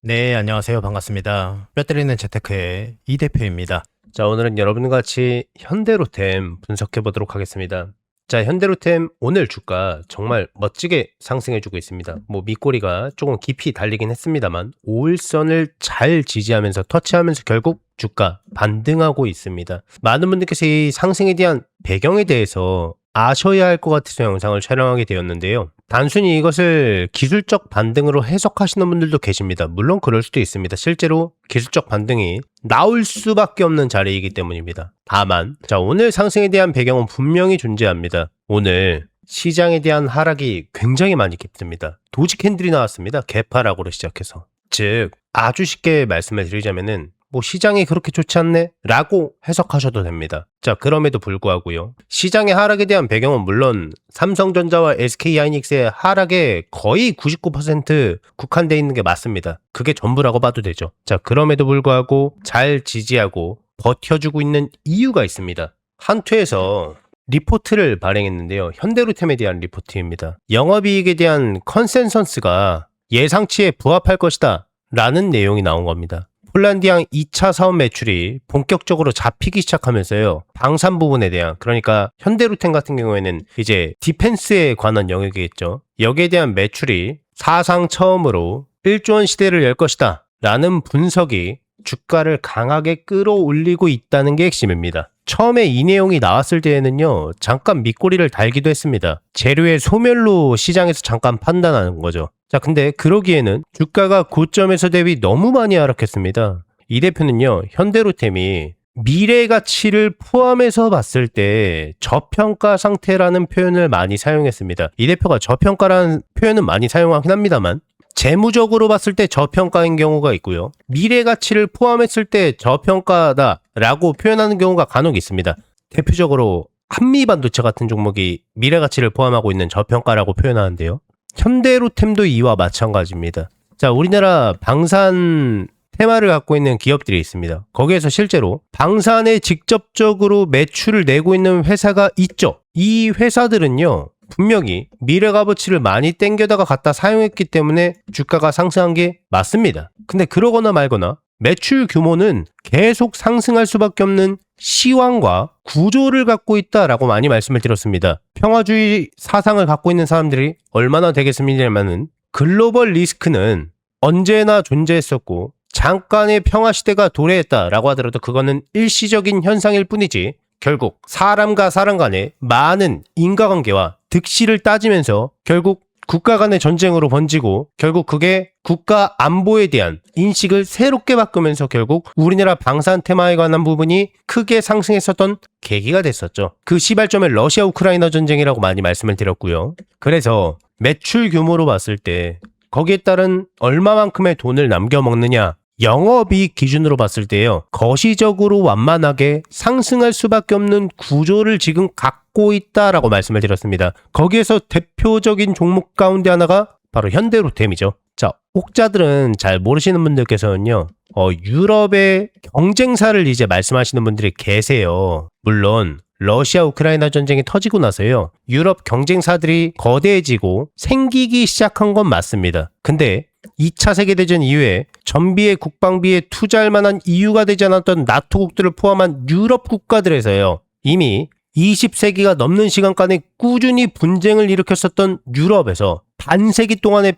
네, 안녕하세요. 반갑습니다. 뼈때리는 재테크의 이 대표입니다. 자, 오늘은 여러분과 같이 현대로템 분석해 보도록 하겠습니다. 자, 현대로템 오늘 주가 정말 멋지게 상승해주고 있습니다. 밑꼬리가 조금 깊이 달리긴 했습니다만 5일선을 잘 지지하면서 터치하면서 결국 주가 반등하고 있습니다. 많은 분들께서 이 상승에 대한 배경에 대해서 아셔야 할 것 같아서 영상을 촬영하게 되었는데요. 단순히 이것을 기술적 반등으로 해석하시는 분들도 계십니다. 물론 그럴 수도 있습니다. 실제로 기술적 반등이 나올 수밖에 없는 자리이기 때문입니다. 다만 오늘 상승에 대한 배경은 분명히 존재합니다. 오늘 시장에 대한 하락이 굉장히 많이 깊습니다. 도지 캔들이 나왔습니다. 개파락으로 시작해서. 즉 아주 쉽게 말씀을 드리자면은 시장이 그렇게 좋지 않네? 라고 해석하셔도 됩니다. 자, 그럼에도 불구하고요. 시장의 하락에 대한 배경은 물론 삼성전자와 SK하이닉스의 하락에 거의 99% 국한되어 있는 게 맞습니다. 그게 전부라고 봐도 되죠. 자, 그럼에도 불구하고 잘 지지하고 버텨주고 있는 이유가 있습니다. 한투에서 리포트를 발행했는데요. 현대로템에 대한 리포트입니다. 영업이익에 대한 컨센서스가 예상치에 부합할 것이다 라는 내용이 나온 겁니다. 폴란디앙 2차 사업 매출이 본격적으로 잡히기 시작하면서요. 방산 부분에 대한, 그러니까 현대로템 같은 경우에는 이제 디펜스에 관한 영역이겠죠. 여기에 대한 매출이 사상 처음으로 1조 원 시대를 열 것이다 라는 분석이 주가를 강하게 끌어올리고 있다는 게 핵심입니다. 처음에 이 내용이 나왔을 때에는요, 잠깐 밑꼬리를 달기도 했습니다. 재료의 소멸로 시장에서 잠깐 판단하는 거죠. 자, 근데 그러기에는 주가가 고점에서 대비 너무 많이 하락했습니다. 이 대표는요, 현대로템이 미래 가치를 포함해서 봤을 때 저평가 상태라는 표현을 많이 사용했습니다. 이 대표가 저평가라는 표현은 많이 사용하긴 합니다만 재무적으로 봤을 때 저평가인 경우가 있고요. 미래 가치를 포함했을 때 저평가다라고 표현하는 경우가 간혹 있습니다. 대표적으로 한미반도체 같은 종목이 미래 가치를 포함하고 있는 저평가라고 표현하는데요. 현대로템도 이와 마찬가지입니다. 자, 우리나라 방산 테마를 갖고 있는 기업들이 있습니다. 거기에서 실제로 방산에 직접적으로 매출을 내고 있는 회사가 있죠. 이 회사들은요, 분명히 미래 값어치를 많이 땡겨다가 갖다 사용했기 때문에 주가가 상승한 게 맞습니다. 근데 그러거나 말거나 매출 규모는 계속 상승할 수밖에 없는 시황과 구조를 갖고 있다라고 많이 말씀을 드렸습니다. 평화주의 사상을 갖고 있는 사람들이 얼마나 되겠습니다만은 글로벌 리스크는 언제나 존재했었고 잠깐의 평화 시대가 도래했다라고 하더라도 그거는 일시적인 현상일 뿐이지 결국 사람과 사람 간의 많은 인과관계와 득실을 따지면서 결국 국가 간의 전쟁으로 번지고 결국 그게 국가 안보에 대한 인식을 새롭게 바꾸면서 결국 우리나라 방산 테마에 관한 부분이 크게 상승했었던 계기가 됐었죠. 그 시발점에 러시아 우크라이나 전쟁이라고 많이 말씀을 드렸고요. 그래서 매출 규모로 봤을 때 거기에 따른 얼마만큼의 돈을 남겨먹느냐 영업이익 기준으로 봤을 때요. 거시적으로 완만하게 상승할 수밖에 없는 구조를 지금 갖고 있다라고 말씀을 드렸습니다. 거기에서 대표적인 종목 가운데 하나가 바로 현대로템이죠. 자, 혹자들은 잘 모르시는 분들께서는요. 유럽의 경쟁사를 이제 말씀하시는 분들이 계세요. 물론 러시아 우크라이나 전쟁이 터지고 나서요. 유럽 경쟁사들이 거대해지고 생기기 시작한 건 맞습니다. 근데 2차 세계대전 이후에 전비에 국방비에 투자할 만한 이유가 되지 않았던 나토국들을 포함한 유럽 국가들에서요. 이미 20세기가 넘는 시간간에 꾸준히 분쟁을 일으켰었던 유럽에서 반세기 동안의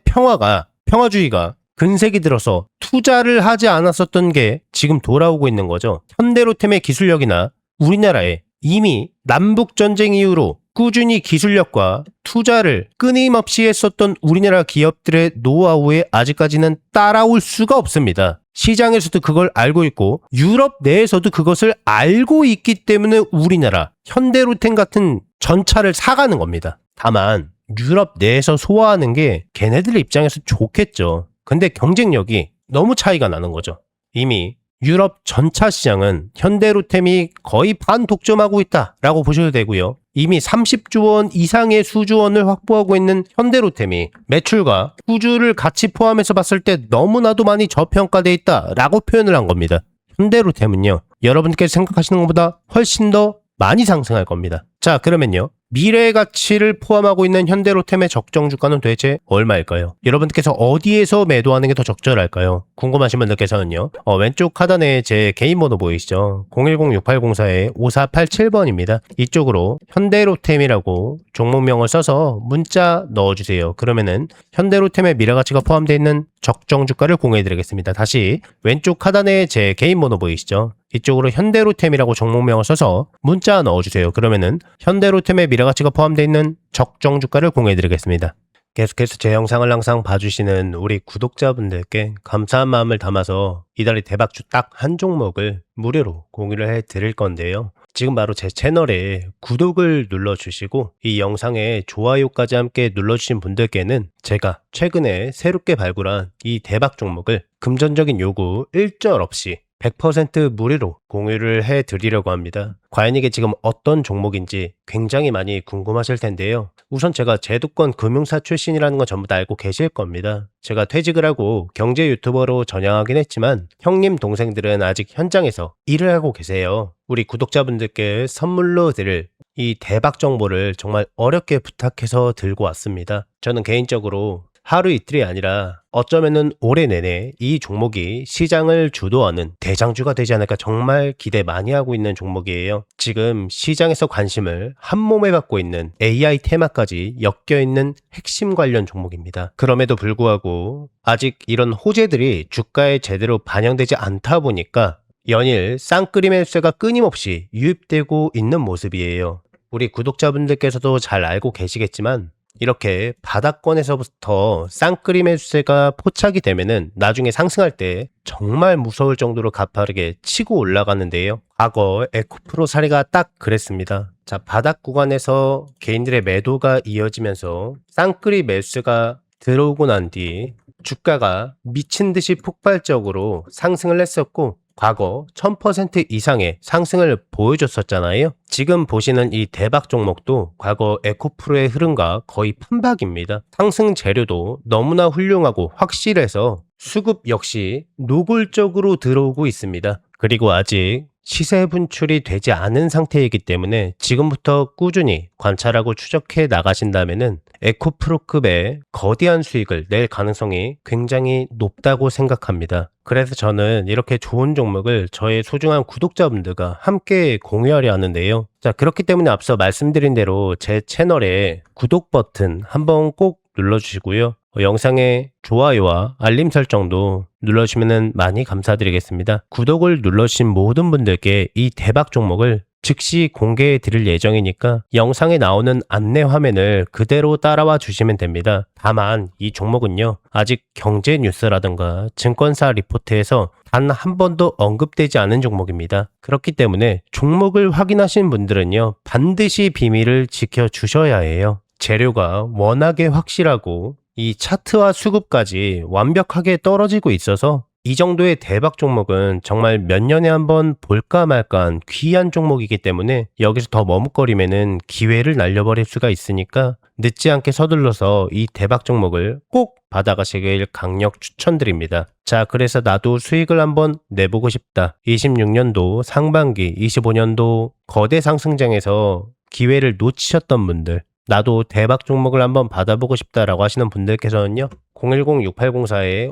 평화주의가 근세기 들어서 투자를 하지 않았었던 게 지금 돌아오고 있는 거죠. 현대로템의 기술력이나 우리나라의 이미 남북전쟁 이후로 꾸준히 기술력과 투자를 끊임없이 했었던 우리나라 기업들의 노하우에 아직까지는 따라올 수가 없습니다. 시장에서도 그걸 알고 있고 유럽 내에서도 그것을 알고 있기 때문에 우리나라 현대로템 같은 전차를 사가는 겁니다. 다만 유럽 내에서 소화하는 게 걔네들 입장에서 좋겠죠. 근데 경쟁력이 너무 차이가 나는 거죠. 이미 유럽 전차 시장은 현대로템이 거의 반독점하고 있다라고 보셔도 되고요. 이미 30조 원 이상의 수주원을 확보하고 있는 현대로템이 매출과 수주를 같이 포함해서 봤을 때 너무나도 많이 저평가되어 있다라고 표현을 한 겁니다. 현대로템은요. 여러분께서 생각하시는 것보다 훨씬 더 많이 상승할 겁니다. 자, 그러면요. 미래 가치를 포함하고 있는 현대로템의 적정 주가는 도대체 얼마일까요? 여러분들께서 어디에서 매도하는 게 더 적절할까요? 궁금하신 분들께서는요. 왼쪽 하단에 제 개인 번호 보이시죠? 010-6804-5487번입니다. 이쪽으로 현대로템이라고 종목명을 써서 문자 넣어주세요. 그러면은 현대로템의 미래 가치가 포함되어 있는 적정 주가를 공유해드리겠습니다. 다시 왼쪽 하단에 제 개인 번호 보이시죠? 이쪽으로 현대로템이라고 종목명을 써서 문자 넣어주세요. 그러면은 현대로템의 미래 가치가 포함되어 있는 적정 주가를 공유해드리겠습니다. 계속해서 제 영상을 항상 봐주시는 우리 구독자분들께 감사한 마음을 담아서 이달의 대박주 딱 한 종목을 무료로 공유를 해드릴 건데요. 지금 바로 제 채널에 구독을 눌러주시고 이 영상에 좋아요까지 함께 눌러주신 분들께는 제가 최근에 새롭게 발굴한 이 대박 종목을 금전적인 요구 일절 없이 100% 무료로 공유를 해드리려고 합니다. 과연 이게 지금 어떤 종목인지 굉장히 많이 궁금하실 텐데요. 우선 제가 제도권 금융사 출신이라는 건 전부 다 알고 계실 겁니다. 제가 퇴직을 하고 경제 유튜버로 전향하긴 했지만 형님 동생들은 아직 현장에서 일을 하고 계세요. 우리 구독자분들께 선물로 드릴 이 대박 정보를 정말 어렵게 부탁해서 들고 왔습니다. 저는 개인적으로 하루 이틀이 아니라 어쩌면은 올해 내내 이 종목이 시장을 주도하는 대장주가 되지 않을까 정말 기대 많이 하고 있는 종목이에요. 지금 시장에서 관심을 한몸에 받고 있는 AI 테마까지 엮여있는 핵심 관련 종목입니다. 그럼에도 불구하고 아직 이런 호재들이 주가에 제대로 반영되지 않다 보니까 연일 쌍끌이 매수세가 끊임없이 유입되고 있는 모습이에요. 우리 구독자분들께서도 잘 알고 계시겠지만 이렇게 바닥권에서부터 쌍끌이 매수세가 포착이 되면은 나중에 상승할 때 정말 무서울 정도로 가파르게 치고 올라가는데요. 과거 에코프로 사례가 딱 그랬습니다. 자, 바닥 구간에서 개인들의 매도가 이어지면서 쌍끌이 매수세가 들어오고 난 뒤 주가가 미친 듯이 폭발적으로 상승을 했었고 과거 1000% 이상의 상승을 보여줬었잖아요. 지금 보시는 이 대박 종목도 과거 에코프로의 흐름과 거의 판박입니다. 상승 재료도 너무나 훌륭하고 확실해서 수급 역시 노골적으로 들어오고 있습니다. 그리고 아직 시세 분출이 되지 않은 상태이기 때문에 지금부터 꾸준히 관찰하고 추적해 나가신다면은 에코프로급의 거대한 수익을 낼 가능성이 굉장히 높다고 생각합니다. 그래서 저는 이렇게 좋은 종목을 저의 소중한 구독자분들과 함께 공유하려 하는데요. 자, 그렇기 때문에 앞서 말씀드린 대로 제 채널에 구독 버튼 한번 꼭 눌러주시고요. 영상에 좋아요와 알림 설정도 눌러주시면 많이 감사드리겠습니다. 구독을 눌러주신 모든 분들께 이 대박 종목을 즉시 공개해 드릴 예정이니까 영상에 나오는 안내 화면을 그대로 따라와 주시면 됩니다. 다만 이 종목은요, 아직 경제 뉴스라든가 증권사 리포트에서 단 한 번도 언급되지 않은 종목입니다. 그렇기 때문에 종목을 확인하신 분들은요, 반드시 비밀을 지켜주셔야 해요. 재료가 워낙에 확실하고 이 차트와 수급까지 완벽하게 떨어지고 있어서 이 정도의 대박 종목은 정말 몇 년에 한번 볼까 말까한 귀한 종목이기 때문에 여기서 더 머뭇거리면은 기회를 날려버릴 수가 있으니까 늦지 않게 서둘러서 이 대박 종목을 꼭 받아가시길 강력 추천드립니다. 자, 그래서 나도 수익을 한번 내보고 싶다. 26년도 상반기, 25년도 거대 상승장에서 기회를 놓치셨던 분들, 나도 대박 종목을 한번 받아보고 싶다라고 하시는 분들께서는요.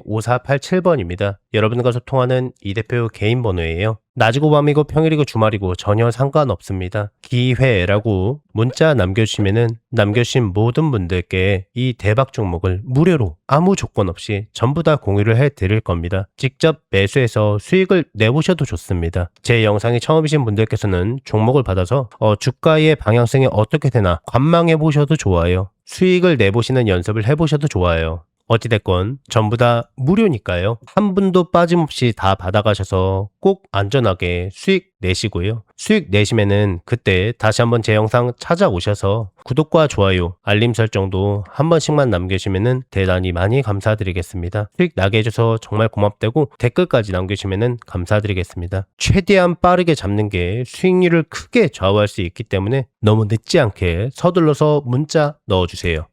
010-6804-5487번입니다. 여러분과 소통하는 이 대표 개인 번호예요. 낮이고 밤이고 평일이고 주말이고 전혀 상관없습니다. 기회라고 문자 남겨주신 모든 분들께 이 대박 종목을 무료로 아무 조건 없이 전부 다 공유를 해드릴 겁니다. 직접 매수해서 수익을 내보셔도 좋습니다. 제 영상이 처음이신 분들께서는 종목을 받아서 주가의 방향성이 어떻게 되나 관망해 보셔도 좋아요. 수익을 내보시는 연습을 해보셔도 좋아요. 어찌됐건 전부 다 무료니까요. 한 분도 빠짐없이 다 받아가셔서 꼭 안전하게 수익 내시고요. 수익 내시면은 그때 다시 한번 제 영상 찾아오셔서 구독과 좋아요, 알림 설정도 한 번씩만 남겨주시면은 대단히 많이 감사드리겠습니다. 수익 나게 해줘서 정말 고맙다고 댓글까지 남겨주시면은 감사드리겠습니다. 최대한 빠르게 잡는 게 수익률을 크게 좌우할 수 있기 때문에 너무 늦지 않게 서둘러서 문자 넣어주세요.